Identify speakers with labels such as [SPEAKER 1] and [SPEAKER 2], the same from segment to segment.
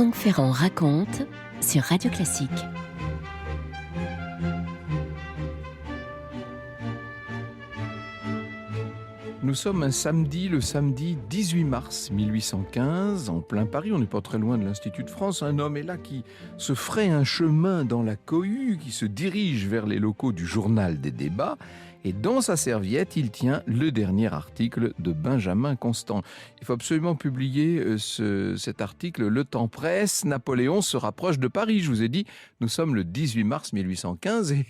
[SPEAKER 1] Franck Ferrand raconte sur Radio Classique.
[SPEAKER 2] Nous sommes un samedi, le samedi 18 mars 1815, en plein Paris, on n'est pas très loin de l'Institut de France. Un homme est là qui se fraye un chemin dans la cohue, qui se dirige vers les locaux du Journal des débats. Et dans sa serviette, il tient le dernier article de Benjamin Constant. Il faut absolument publier cet article. Le temps presse, Napoléon se rapproche de Paris. Je vous ai dit, nous sommes le 18 mars 1815 et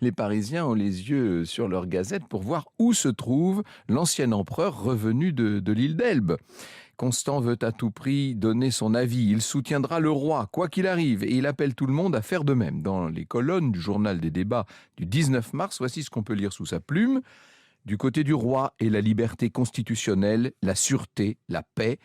[SPEAKER 2] les Parisiens ont les yeux sur leur gazette pour voir où se trouve l'ancien empereur revenu de l'île d'Elbe. Constant veut à tout prix donner son avis. Il soutiendra le roi, quoi qu'il arrive, et il appelle tout le monde à faire de même. Dans les colonnes du Journal des débats du 19 mars, voici ce qu'on peut lire sous sa plume. Du côté du roi est la liberté constitutionnelle, la sûreté, la paix.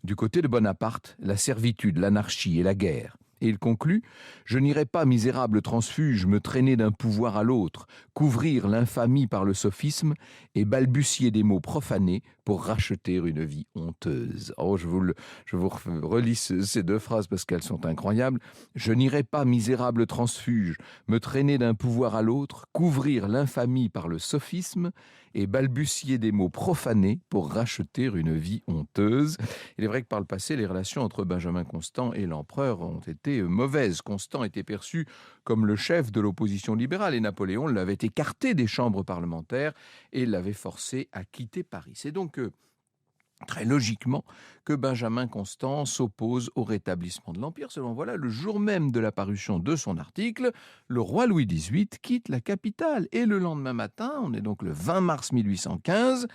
[SPEAKER 2] Du côté de Bonaparte, la servitude, l'anarchie et la guerre. Et il conclut « Je n'irai pas, misérable transfuge, me traîner d'un pouvoir à l'autre, couvrir l'infamie par le sophisme et balbutier des mots profanés pour racheter une vie honteuse. » Oh, je vous relis ces deux phrases parce qu'elles sont incroyables. « Je n'irai pas, misérable transfuge, me traîner d'un pouvoir à l'autre, couvrir l'infamie par le sophisme et balbutier des mots profanés pour racheter une vie honteuse. » Il est vrai que par le passé, les relations entre Benjamin Constant et l'empereur ont été mauvaises. Constant était perçu comme le chef de l'opposition libérale et Napoléon l'avait écarté des chambres parlementaires et l'avait forcé à quitter Paris. C'est donc très logiquement que Benjamin Constant s'oppose au rétablissement de l'Empire. Selon voilà, le jour même de la parution de son article, le roi Louis XVIII quitte la capitale. Et le lendemain matin, on est donc le 20 mars 1815,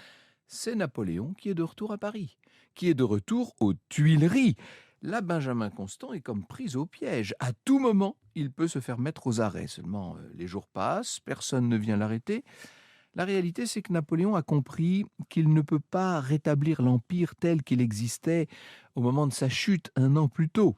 [SPEAKER 2] c'est Napoléon qui est de retour à Paris, qui est de retour aux Tuileries. Là, Benjamin Constant est comme pris au piège. À tout moment, il peut se faire mettre aux arrêts. Seulement, les jours passent, personne ne vient l'arrêter. La réalité, c'est que Napoléon a compris qu'il ne peut pas rétablir l'Empire tel qu'il existait au moment de sa chute un an plus tôt.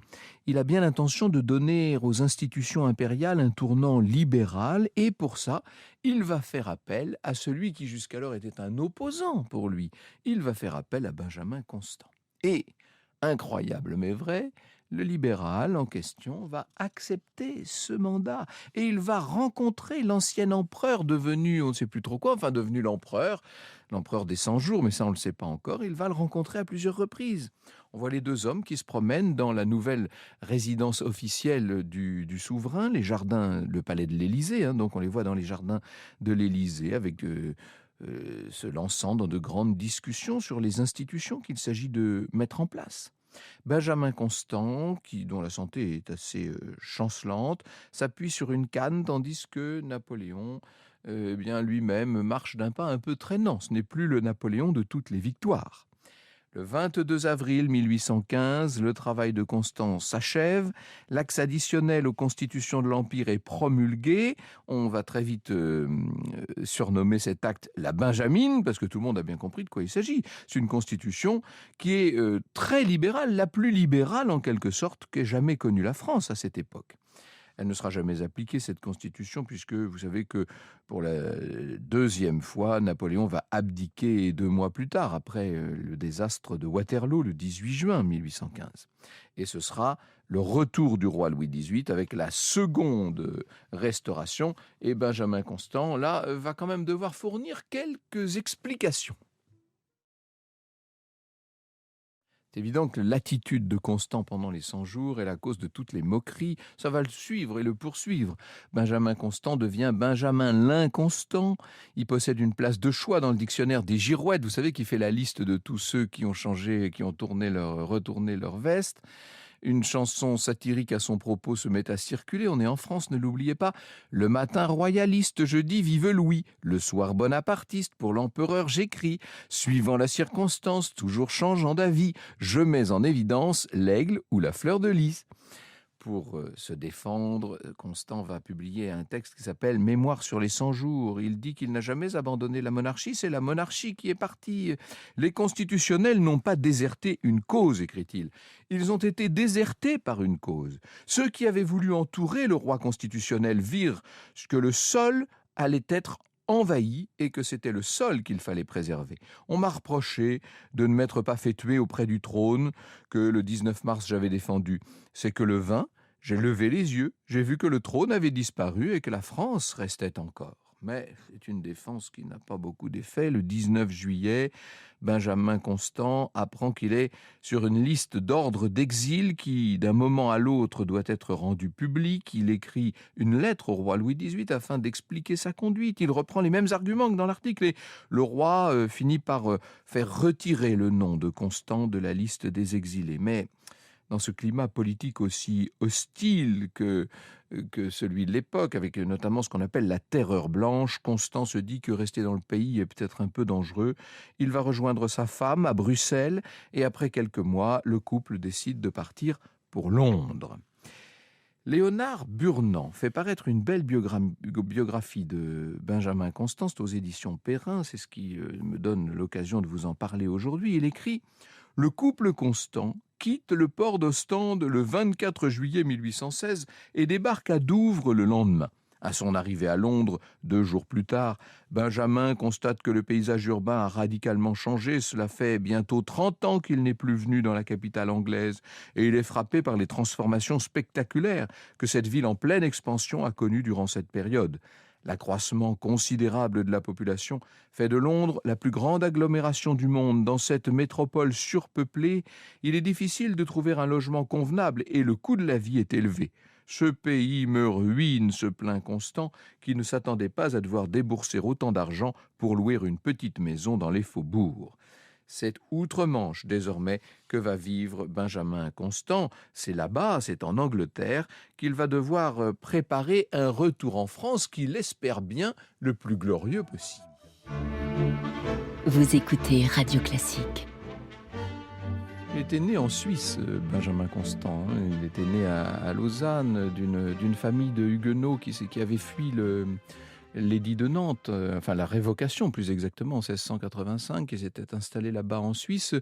[SPEAKER 2] Il a bien l'intention de donner aux institutions impériales un tournant libéral et pour ça, il va faire appel à celui qui jusqu'alors était un opposant pour lui. Il va faire appel à Benjamin Constant. Et, incroyable mais vrai, le libéral en question va accepter ce mandat et il va rencontrer l'ancien empereur devenu, on ne sait plus trop quoi, enfin devenu l'empereur des 100 jours, mais ça on ne le sait pas encore. Il va le rencontrer à plusieurs reprises. On voit les deux hommes qui se promènent dans la nouvelle résidence officielle du souverain, les jardins, le palais de l'Élysée, donc on les voit dans les jardins de l'Élysée avec se lançant dans de grandes discussions sur les institutions qu'il s'agit de mettre en place. Benjamin Constant, dont la santé est assez chancelante, s'appuie sur une canne tandis que Napoléon lui-même marche d'un pas un peu traînant. Ce n'est plus le Napoléon de toutes les victoires. Le 22 avril 1815, le travail de Constant s'achève. L'axe additionnel aux constitutions de l'Empire est promulgué. On va très vite surnommer cet acte la Benjamine, parce que tout le monde a bien compris de quoi il s'agit. C'est une constitution qui est très libérale, la plus libérale en quelque sorte qu'ait jamais connue la France à cette époque. Elle ne sera jamais appliquée, cette constitution, puisque vous savez que pour la deuxième fois, Napoléon va abdiquer 2 mois plus tard, après le désastre de Waterloo, le 18 juin 1815. Et ce sera le retour du roi Louis XVIII avec la seconde restauration. Et Benjamin Constant, là, va quand même devoir fournir quelques explications. C'est évident que l'attitude de Constant pendant les 100 jours est la cause de toutes les moqueries. Ça va le suivre et le poursuivre. Benjamin Constant devient Benjamin l'Inconstant. Il possède une place de choix dans le dictionnaire des girouettes. Vous savez, qui fait la liste de tous ceux qui ont changé, qui ont retourné leur veste. Une chanson satirique à son propos se met à circuler. On est en France, ne l'oubliez pas. Le matin royaliste, je dis vive Louis. Le soir bonapartiste, pour l'empereur j'écris. Suivant la circonstance, toujours changeant d'avis, je mets en évidence l'aigle ou la fleur de lys. Pour se défendre, Constant va publier un texte qui s'appelle « Mémoire sur les 100 jours ». Il dit qu'il n'a jamais abandonné la monarchie, c'est la monarchie qui est partie. Les constitutionnels n'ont pas déserté une cause, écrit-il. Ils ont été désertés par une cause. Ceux qui avaient voulu entourer le roi constitutionnel virent que le sol allait être envahi et que c'était le sol qu'il fallait préserver. On m'a reproché de ne m'être pas fait tuer auprès du trône que le 19 mars j'avais défendu. C'est que le 20, j'ai levé les yeux, j'ai vu que le trône avait disparu et que la France restait encore. Mais c'est une défense qui n'a pas beaucoup d'effet. Le 19 juillet, Benjamin Constant apprend qu'il est sur une liste d'ordres d'exil qui, d'un moment à l'autre, doit être rendue publique. Il écrit une lettre au roi Louis XVIII afin d'expliquer sa conduite. Il reprend les mêmes arguments que dans l'article et le roi finit par faire retirer le nom de Constant de la liste des exilés. Mais dans ce climat politique aussi hostile que celui de l'époque, avec notamment ce qu'on appelle la terreur blanche, Constant se dit que rester dans le pays est peut-être un peu dangereux. Il va rejoindre sa femme à Bruxelles et après quelques mois, le couple décide de partir pour Londres. Léonard Burnand fait paraître une belle biographie de Benjamin Constant aux éditions Perrin, c'est ce qui me donne l'occasion de vous en parler aujourd'hui. Il écrit « Le couple Constant quitte le port d'Ostende le 24 juillet 1816 et débarque à Douvres le lendemain. À son arrivée à Londres, 2 jours plus tard, Benjamin constate que le paysage urbain a radicalement changé. Cela fait bientôt 30 ans qu'il n'est plus venu dans la capitale anglaise et il est frappé par les transformations spectaculaires que cette ville en pleine expansion a connues durant cette période. L'accroissement considérable de la population fait de Londres la plus grande agglomération du monde. Dans cette métropole surpeuplée, il est difficile de trouver un logement convenable et le coût de la vie est élevé. Ce pays me ruine, se plaint Constant, qui ne s'attendait pas à devoir débourser autant d'argent pour louer une petite maison dans les faubourgs. C'est outre-Manche désormais que va vivre Benjamin Constant. C'est là-bas, c'est en Angleterre, qu'il va devoir préparer un retour en France qu'il espère bien le plus glorieux possible.
[SPEAKER 1] Vous écoutez Radio Classique.
[SPEAKER 2] Il était né en Suisse, Benjamin Constant. Il était né à Lausanne d'une famille de huguenots qui avait fui l'édit de Nantes, enfin la révocation plus exactement, en 1685, qui s'était installé là-bas en Suisse.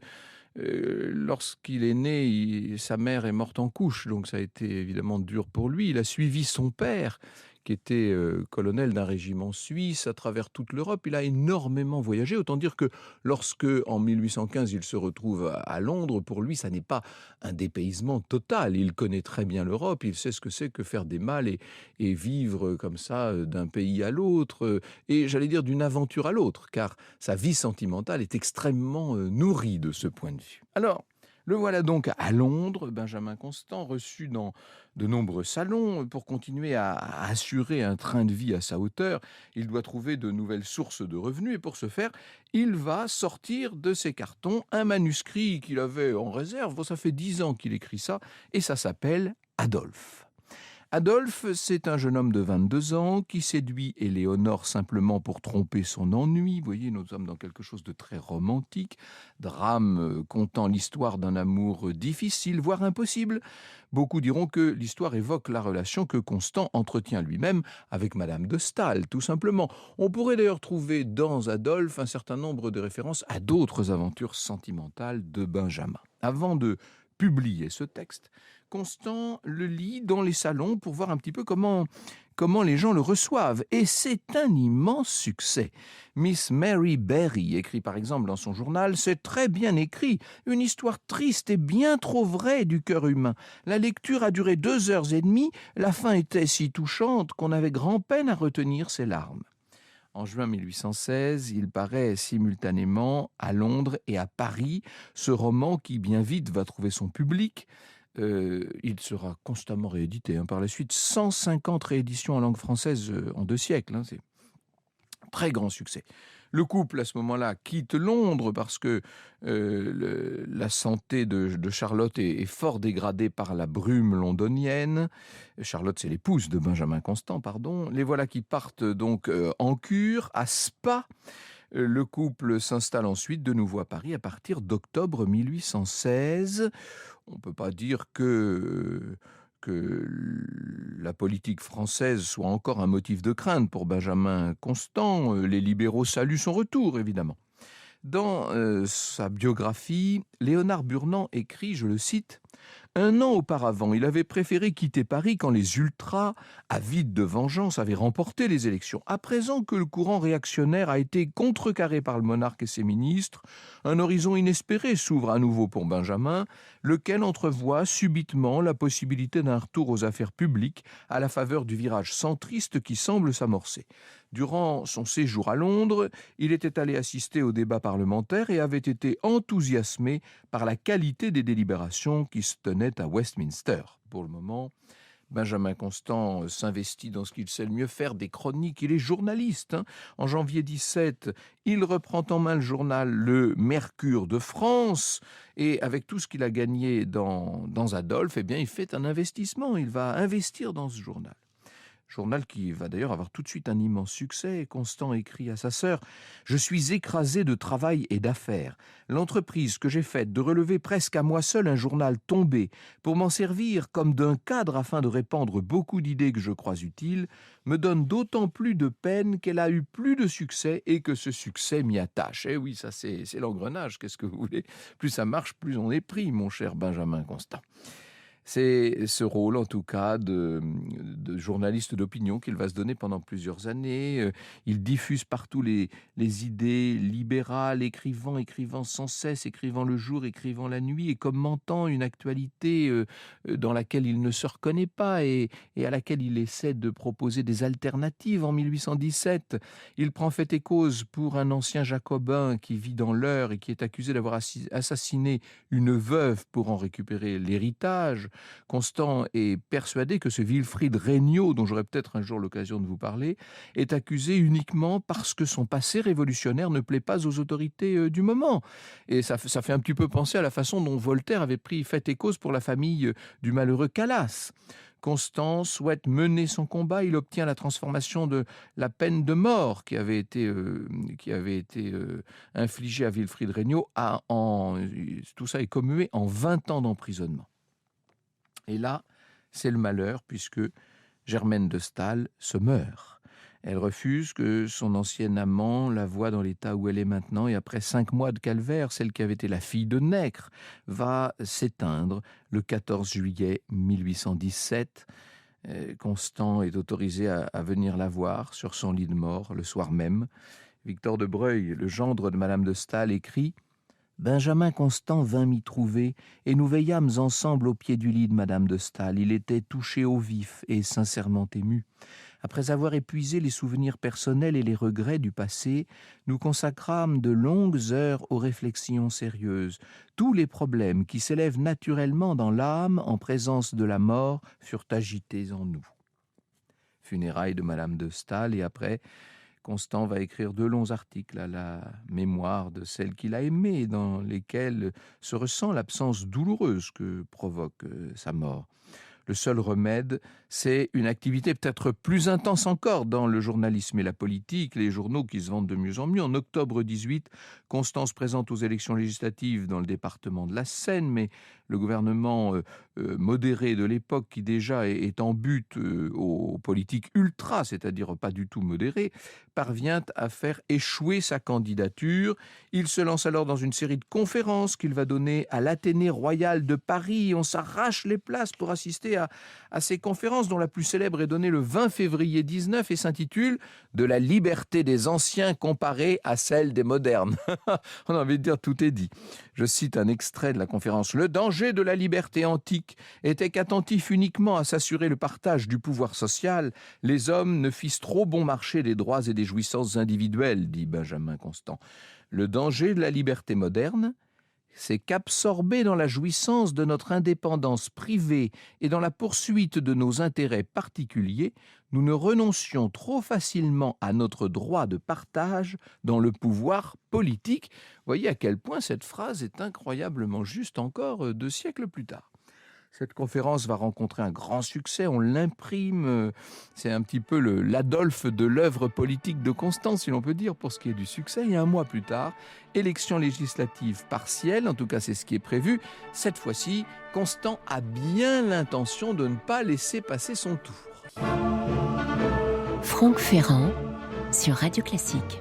[SPEAKER 2] Lorsqu'il est né, sa mère est morte en couche, donc ça a été évidemment dur pour lui. Il a suivi son père, qui était colonel d'un régiment suisse à travers toute l'Europe. Il a énormément voyagé, autant dire que lorsque, en 1815, il se retrouve à Londres, pour lui, ça n'est pas un dépaysement total. Il connaît très bien l'Europe, il sait ce que c'est que faire des malles et vivre comme ça d'un pays à l'autre, et j'allais dire d'une aventure à l'autre, car sa vie sentimentale est extrêmement nourrie de ce point de vue. Alors, le voilà donc à Londres, Benjamin Constant, reçu dans de nombreux salons. Pour continuer à assurer un train de vie à sa hauteur, il doit trouver de nouvelles sources de revenus et pour ce faire, il va sortir de ses cartons un manuscrit qu'il avait en réserve. Bon, ça fait 10 ans qu'il écrit ça et ça s'appelle Adolphe. Adolphe, c'est un jeune homme de 22 ans qui séduit Éléonore simplement pour tromper son ennui. Vous voyez, nous sommes dans quelque chose de très romantique, drame contant l'histoire d'un amour difficile, voire impossible. Beaucoup diront que l'histoire évoque la relation que Constant entretient lui-même avec Madame de Staël, tout simplement. On pourrait d'ailleurs trouver dans Adolphe un certain nombre de références à d'autres aventures sentimentales de Benjamin. Avant de publier ce texte, Constant le lit dans les salons pour voir un petit peu comment les gens le reçoivent. Et c'est un immense succès. Miss Mary Berry écrit par exemple dans son journal « C'est très bien écrit, une histoire triste et bien trop vraie du cœur humain. La lecture a duré 2h30, la fin était si touchante qu'on avait grand-peine à retenir ses larmes. » En juin 1816, il paraît simultanément à Londres et à Paris, ce roman qui bien vite va trouver son public. Il sera constamment réédité. Par la suite, 150 rééditions en langue française en 2 siècles. C'est un très grand succès. Le couple, à ce moment-là, quitte Londres parce que la santé de Charlotte est fort dégradée par la brume londonienne. Charlotte, c'est l'épouse de Benjamin Constant, pardon. Les voilà qui partent donc en cure, à Spa. Le couple s'installe ensuite de nouveau à Paris à partir d'octobre 1816. On ne peut pas dire que la politique française soit encore un motif de crainte pour Benjamin Constant. Les libéraux saluent son retour, évidemment. Dans sa biographie, Léonard Burnand écrit, je le cite, « Un an auparavant, il avait préféré quitter Paris quand les ultras, avides de vengeance, avaient remporté les élections. À présent que le courant réactionnaire a été contrecarré par le monarque et ses ministres, un horizon inespéré s'ouvre à nouveau pour Benjamin, lequel entrevoit subitement la possibilité d'un retour aux affaires publiques à la faveur du virage centriste qui semble s'amorcer. Durant son séjour à Londres, il était allé assister au débat parlementaire et avait été enthousiasmé par la qualité des délibérations qui se tenaient à Westminster. Pour le moment, Benjamin Constant s'investit dans ce qu'il sait le mieux faire, des chroniques. Il est journaliste. En janvier 17, il reprend en main le journal Le Mercure de France et avec tout ce qu'il a gagné dans Adolphe, eh bien, il fait un investissement. Il va investir dans ce journal. Journal qui va d'ailleurs avoir tout de suite un immense succès. Constant écrit à sa sœur « Je suis écrasé de travail et d'affaires. L'entreprise que j'ai faite de relever presque à moi seul un journal tombé pour m'en servir comme d'un cadre afin de répandre beaucoup d'idées que je crois utiles me donne d'autant plus de peine qu'elle a eu plus de succès et que ce succès m'y attache. » Eh oui, ça c'est l'engrenage, qu'est-ce que vous voulez? Plus ça marche, plus on est pris, mon cher Benjamin Constant. C'est ce rôle, en tout cas, de journaliste d'opinion qu'il va se donner pendant plusieurs années. Il diffuse partout les idées libérales, écrivant sans cesse, écrivant le jour, écrivant la nuit, et commentant une actualité dans laquelle il ne se reconnaît pas et à laquelle il essaie de proposer des alternatives. En 1817, il prend fait et cause pour un ancien jacobin qui vit dans l'Eure et qui est accusé d'avoir assassiné une veuve pour en récupérer l'héritage. Constant est persuadé que ce Wilfrid Regnault, dont j'aurai peut-être un jour l'occasion de vous parler, est accusé uniquement parce que son passé révolutionnaire ne plaît pas aux autorités du moment. Et ça fait un petit peu penser à la façon dont Voltaire avait pris fait et cause pour la famille du malheureux Calas. Constant souhaite mener son combat. Il obtient la transformation de la peine de mort qui avait été infligée à Wilfrid Regnault. Tout ça est commué en 20 ans d'emprisonnement. Et là, c'est le malheur puisque Germaine de Staël se meurt. Elle refuse que son ancien amant la voie dans l'état où elle est maintenant et après 5 mois de calvaire, celle qui avait été la fille de Nègre va s'éteindre le 14 juillet 1817. Constant est autorisé à venir la voir sur son lit de mort le soir même. Victor de Breuil, le gendre de Madame de Staël, écrit « Benjamin Constant vint m'y trouver, et nous veillâmes ensemble au pied du lit de Madame de Staël. Il était touché au vif et sincèrement ému. Après avoir épuisé les souvenirs personnels et les regrets du passé, nous consacrâmes de longues heures aux réflexions sérieuses. Tous les problèmes qui s'élèvent naturellement dans l'âme en présence de la mort furent agités en nous. » Funérailles de Madame de Staël et après... Constant va écrire 2 longs articles à la mémoire de celle qu'il a aimée, dans lesquels se ressent l'absence douloureuse que provoque sa mort. Le seul remède, c'est une activité peut-être plus intense encore dans le journalisme et la politique, les journaux qui se vendent de mieux en mieux. En octobre 18, Constant se présente aux élections législatives dans le département de la Seine, mais le gouvernement modéré de l'époque, qui déjà est en but aux politiques ultra, c'est-à-dire pas du tout modéré, parvient à faire échouer sa candidature. Il se lance alors dans une série de conférences qu'il va donner à l'Athénée royal de Paris. On s'arrache les places pour assister à ces conférences, dont la plus célèbre est donnée le 20 février 19 et s'intitule « De la liberté des anciens comparée à celle des modernes ». On a envie de dire tout est dit. Je cite un extrait de la conférence. « Le danger de la liberté antique était qu'attentif uniquement à s'assurer le partage du pouvoir social, les hommes ne fissent trop bon marché des droits et des jouissances individuelles, dit Benjamin Constant. Le danger de la liberté moderne, c'est qu'absorbés dans la jouissance de notre indépendance privée et dans la poursuite de nos intérêts particuliers, nous ne renoncions trop facilement à notre droit de partage dans le pouvoir politique. » Voyez à quel point cette phrase est incroyablement juste encore 2 siècles plus tard. Cette conférence va rencontrer un grand succès, on l'imprime, c'est un petit peu l'Adolphe de l'œuvre politique de Constant, si l'on peut dire, pour ce qui est du succès. Et 1 mois plus tard, élection législative partielle, en tout cas c'est ce qui est prévu. Cette fois-ci, Constant a bien l'intention de ne pas laisser passer son tour.
[SPEAKER 1] Franck Ferrand sur Radio Classique.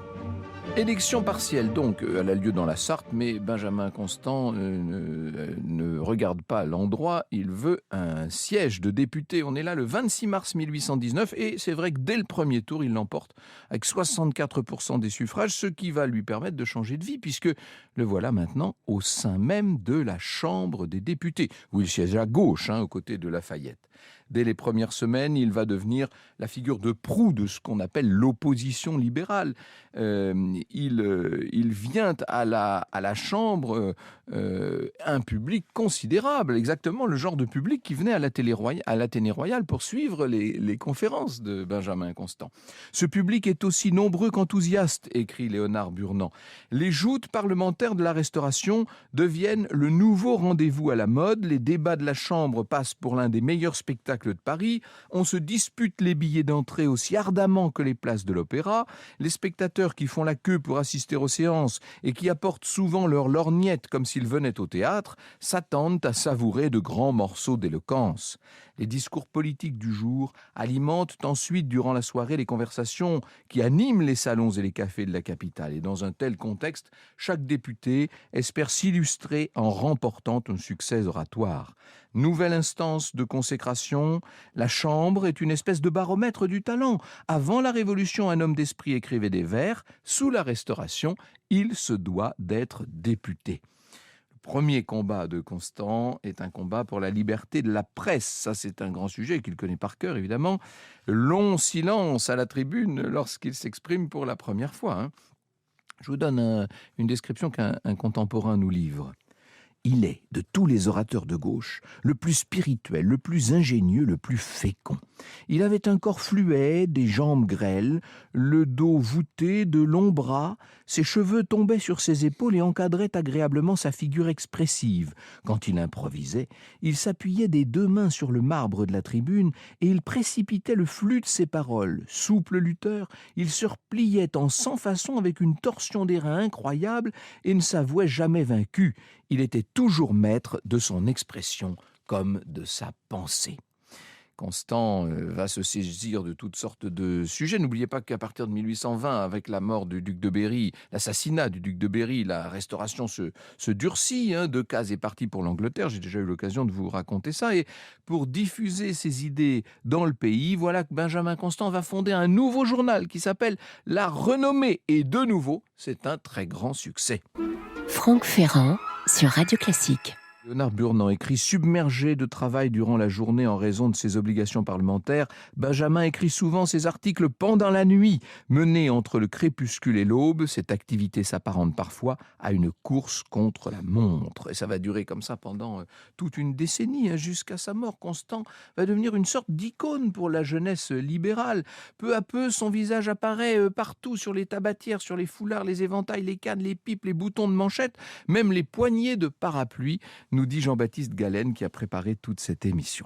[SPEAKER 2] Élection partielle, donc, elle a lieu dans la Sarthe, mais Benjamin Constant ne regarde pas l'endroit, il veut un siège de député. On est là le 26 mars 1819 et c'est vrai que dès le premier tour, il l'emporte avec 64% des suffrages, ce qui va lui permettre de changer de vie, puisque le voilà maintenant au sein même de la Chambre des députés, où il siège à gauche, aux côtés de Lafayette. Dès les premières semaines, il va devenir la figure de proue de ce qu'on appelle l'opposition libérale. Il vient à la Chambre un public considérable, exactement le genre de public qui venait à l'Athénée Royal pour suivre les conférences de Benjamin Constant. Ce public est aussi nombreux qu'enthousiaste, écrit Léonard Burnand. Les joutes parlementaires de la Restauration deviennent le nouveau rendez-vous à la mode. Les débats de la Chambre passent pour l'un des meilleurs spectacles de Paris. On se dispute les billets d'entrée aussi ardemment que les places de l'opéra. Les spectateurs qui font la queue pour assister aux séances et qui apportent souvent leur lorgnette comme s'ils venaient au théâtre s'attendent à savourer de grands morceaux d'éloquence. Les discours politiques du jour alimentent ensuite durant la soirée les conversations qui animent les salons et les cafés de la capitale. Et dans un tel contexte, chaque député espère s'illustrer en remportant un succès oratoire. Nouvelle instance de consécration, la Chambre est une espèce de baromètre du talent. Avant la Révolution, un homme d'esprit écrivait des vers. Sous la Restauration, il se doit d'être député. Le premier combat de Constant est un combat pour la liberté de la presse. Ça, c'est un grand sujet qu'il connaît par cœur, évidemment. Long silence à la tribune lorsqu'il s'exprime pour la première fois. Je vous donne une description qu'un contemporain nous livre. Il est, de tous les orateurs de gauche, le plus spirituel, le plus ingénieux, le plus fécond. Il avait un corps fluet, des jambes grêles, le dos voûté, de longs bras, ses cheveux tombaient sur ses épaules et encadraient agréablement sa figure expressive. Quand il improvisait, il s'appuyait des deux mains sur le marbre de la tribune et il précipitait le flux de ses paroles. Souple lutteur, il se repliait en 100 façons avec une torsion des reins incroyable et ne s'avouait jamais vaincu. Il était toujours maître de son expression comme de sa pensée. Constant va se saisir de toutes sortes de sujets. N'oubliez pas qu'à partir de 1820, avec la mort du duc de Berry, l'assassinat du duc de Berry, la Restauration se durcit. Decazes est parti pour l'Angleterre. J'ai déjà eu l'occasion de vous raconter ça. Et pour diffuser ses idées dans le pays, voilà que Benjamin Constant va fonder un nouveau journal qui s'appelle La Renommée. Et de nouveau, c'est un très grand succès.
[SPEAKER 1] Franck Ferrand sur Radio Classique.
[SPEAKER 2] Léonard Burnand écrit « Submergé de travail durant la journée en raison de ses obligations parlementaires, Benjamin écrit souvent ses articles pendant la nuit. Menée entre le crépuscule et l'aube, cette activité s'apparente parfois à une course contre la montre. » Et ça va durer comme ça pendant toute une décennie, jusqu'à sa mort. Constant va devenir une sorte d'icône pour la jeunesse libérale. Peu à peu, son visage apparaît partout, sur les tabatières, sur les foulards, les éventails, les cannes, les pipes, les boutons de manchette, même les poignées de parapluie, nous dit Jean-Baptiste Galen qui a préparé toute cette émission.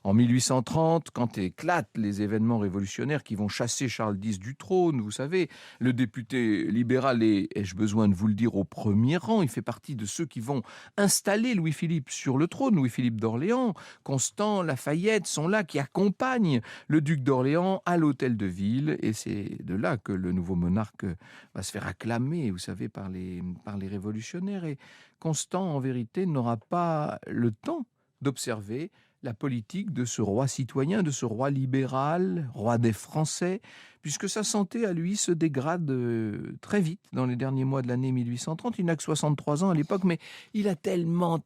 [SPEAKER 2] En 1830, quand éclatent les événements révolutionnaires qui vont chasser Charles X du trône, vous savez, le député libéral est, ai-je besoin de vous le dire, au premier rang. Il fait partie de ceux qui vont installer Louis-Philippe sur le trône, Louis-Philippe d'Orléans. Constant, Lafayette sont là, qui accompagnent le duc d'Orléans à l'hôtel de ville. Et c'est de là que le nouveau monarque va se faire acclamer, vous savez, par les révolutionnaires. Et Constant, en vérité, n'aura pas le temps d'observer la politique de ce roi citoyen, de ce roi libéral, roi des Français, puisque sa santé à lui se dégrade très vite dans les derniers mois de l'année 1830. Il n'a que 63 ans à l'époque, mais il a tellement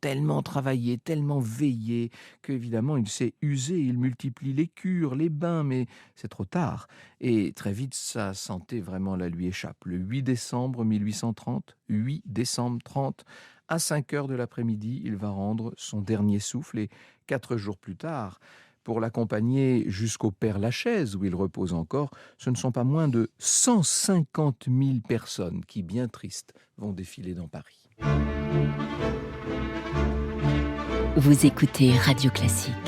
[SPEAKER 2] travaillé, tellement veillé, qu'évidemment il s'est usé, il multiplie les cures, les bains, mais c'est trop tard. Et très vite, sa santé vraiment la lui échappe. Le 8 décembre 1830, 8 décembre 30, à 5 heures de l'après-midi, il va rendre son dernier souffle et 4 jours plus tard, pour l'accompagner jusqu'au Père-Lachaise, où il repose encore, ce ne sont pas moins de 150 000 personnes qui, bien tristes, vont défiler dans Paris.
[SPEAKER 1] Vous écoutez Radio Classique.